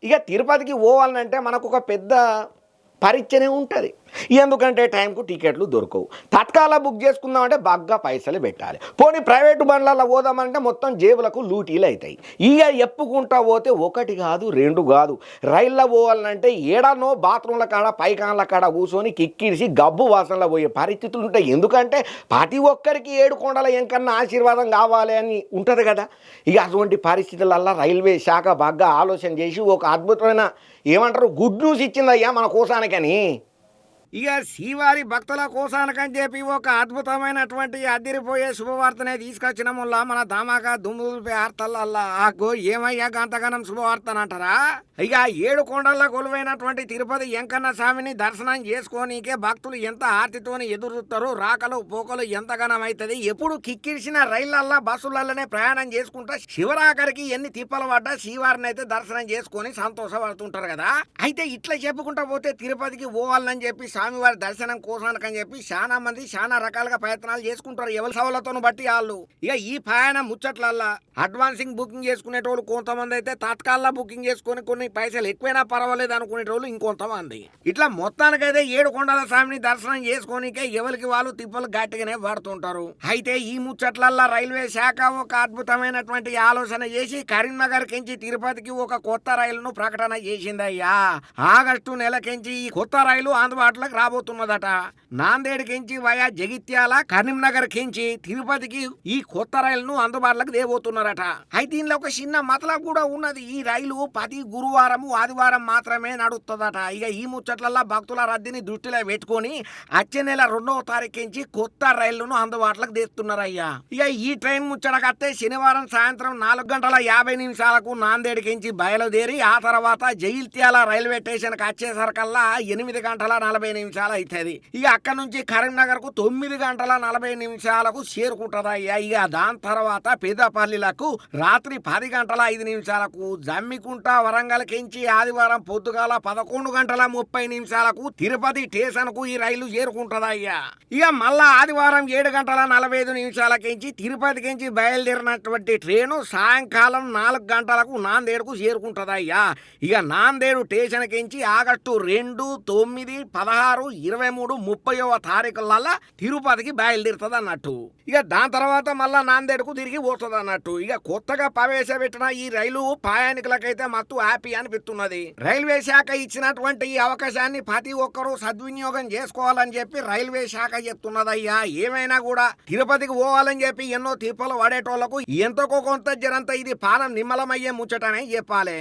ఇక తిరుపతికి పోవాలంటే మనకు ఒక పెద్ద పరీక్షనే ఉంటుంది. ఎందుకంటే టైంకు టికెట్లు దొరకవు. తత్కాల బుక్ చేసుకుందామంటే బాగా పైసలు పెట్టాలి. పోనీ ప్రైవేటు బండ్లలో పోదామంటే మొత్తం జేబులకు లూటీలు అవుతాయి. ఇక ఎప్పుకుంటా పోతే ఒకటి కాదు రెండు కాదు, రైల్లో పోవాలంటే ఏడానో బాత్రూంల కాడ పైకాన్ల కాడ కూర్చొని కిక్కిరిసి గబ్బు వాసనలో పోయే పరిస్థితులు ఉంటాయి. ఎందుకంటే ప్రతి ఒక్కరికి 7 కొండల ఎంకన్నా ఆశీర్వాదం కావాలి అని ఉంటుంది కదా. ఇక అటువంటి పరిస్థితులల్లో రైల్వే శాఖ బాగా ఆలోచన చేసి ఒక అద్భుతమైన ఏమంటారు గుడ్ న్యూస్ ఇచ్చిందయ్యా మన కోసానికని. ఇక శ్రీవారి భక్తుల కోసానికని చెప్పి ఒక అద్భుతమైనటువంటి అదిరిపోయే శుభవార్తనే తీసుకొచ్చిన వల్ల మన ధమాకా దుమ్ముపై ఆర్తలల్లా ఆకు ఏమయ్యా గంతగనం శుభవార్తనంటారా. ఇక 7 కొండల్లో కొలువైనటువంటి తిరుపతి వెంకన్న స్వామిని దర్శనం చేసుకోనికే భక్తులు ఎంత ఆర్తితోని ఎదురుతారో, రాకలు పోకలు ఎంతగానం అవుతుంది. ఎప్పుడు కిక్కిరిసిన రైళ్లల్లా బస్సులలోనే ప్రయాణం చేసుకుంటా శివరాకరికి ఎన్ని తిప్పలు పడ్డా శ్రీవారిని అయితే దర్శనం చేసుకొని సంతోషపడుతుంటారు కదా. అయితే ఇట్లా చెప్పుకుంటా పోతే తిరుపతికి పోవాలని చెప్పి స్వామివారి దర్శనం కోసానికని చెప్పి చాలా మంది చాలా రకాలుగా ప్రయత్నాలు చేసుకుంటారు, ఎవరి సవలతను బట్టి వాళ్ళు. ఇక ఈ ప్రయాణం ముచ్చట్లల్లా అడ్వాన్సింగ్ బుకింగ్ చేసుకునేటోళ్ళు కొంతమంది అయితే తత్కాల్లో బుకింగ్ చేసుకుని కొన్ని పైసలు ఎక్కువైనా పర్వాలేదు అనుకునేటోళ్ళు ఇంకొంతమంది. ఇట్లా మొత్తానికైతే 7 కొండల స్వామిని దర్శనం చేసుకోనికే ఎవరికి వాళ్ళు తిప్పలు గట్టిగానే పడుతుంటారు. అయితే ఈ ముచ్చట్లల్లా రైల్వే శాఖ ఒక అద్భుతమైనటువంటి ఆలోచన చేసి కరీంనగర్ కించి తిరుపతికి ఒక కొత్త రైలును ప్రకటన చేసిందయ్యా. ఆగస్టు నెలకించి ఈ కొత్త రైలు అందుబాటులో రాబోతున్నదట. నాందేడ్ కించి వయా జగిత్యాల, కరీంనగర్ కించి తిరుపతికి ఈ కొత్త రైలును అందుబాటులోకి దేబోతున్నారట. అయితే దీనిలో ఒక చిన్న మతలబ్ కూడా ఉన్నది. ఈ రైలు ప్రతి గురువారం ఆదివారం మాత్రమే నడుస్తుందట. ఇక ఈ ముచ్చట్లలో భక్తుల రద్దీని దృష్టిలో పెట్టుకొని వచ్చే నెల 2వ తారీఖు నుంచి కొత్త రైళ్లను అందుబాటులోకి తెస్తున్నారయ్యా. ఇక ఈ ట్రైన్ ముచ్చటకత్తే శనివారం సాయంత్రం 4:50 నాందేడ్ కించి బయలుదేరి ఆ తర్వాత జగిత్యాల రైల్వే స్టేషన్ కి వచ్చేసరికల్లా 8:40 అవుతుంది. ఇక అక్కడ నుంచి కరీంనగర్ కు 9:40 చేరుకుంటదయ్యా. ఇక దాని తర్వాత పెద్దపల్లిలకు రాత్రి 10:05 జమ్మికుంట వరంగల్ కించి ఆదివారం పొద్దుగాల 11:30 తిరుపతి స్టేషన్ కు ఈ రైలు చేరుకుంటదయ్యా. ఇక మళ్ళా ఆదివారం 7:45 కించి తిరుపతి కించి బయలుదేరినటువంటి ట్రైను సాయంకాలం 4 గంటలకు నాందేడుకు చేరుకుంటదయ్యా. ఇక నాందేడు స్టేషన్ కించి ఆగస్టు 2, 9, 16, 23, 30వ తారీఖులలో తిరుపతికి బయలుదేరుతుంది అన్నట్టు. ఇక దాని తర్వాత మళ్ళా నాందేడుకు తిరిగి పోతుంది అన్నట్టు. ఇక కొత్తగా ప్రవేశపెట్టిన ఈ రైలు ప్రయాణికులకైతే మత్తు హ్యాపీ అనిపిస్తున్నది. రైల్వే శాఖ ఇచ్చినటువంటి ఈ అవకాశాన్ని ప్రతి ఒక్కరూ సద్వినియోగం చేసుకోవాలని చెప్పి రైల్వే శాఖ చెప్తున్నదయ్యా. ఏమైనా కూడా తిరుపతికి పోవాలని చెప్పి ఎన్నో తిప్పలు పడేటోళ్లకు ఎంతకో కొంత జరంత ఇది పానం నిమ్మలమయ్యే ముచ్చటనే చెప్పాలి.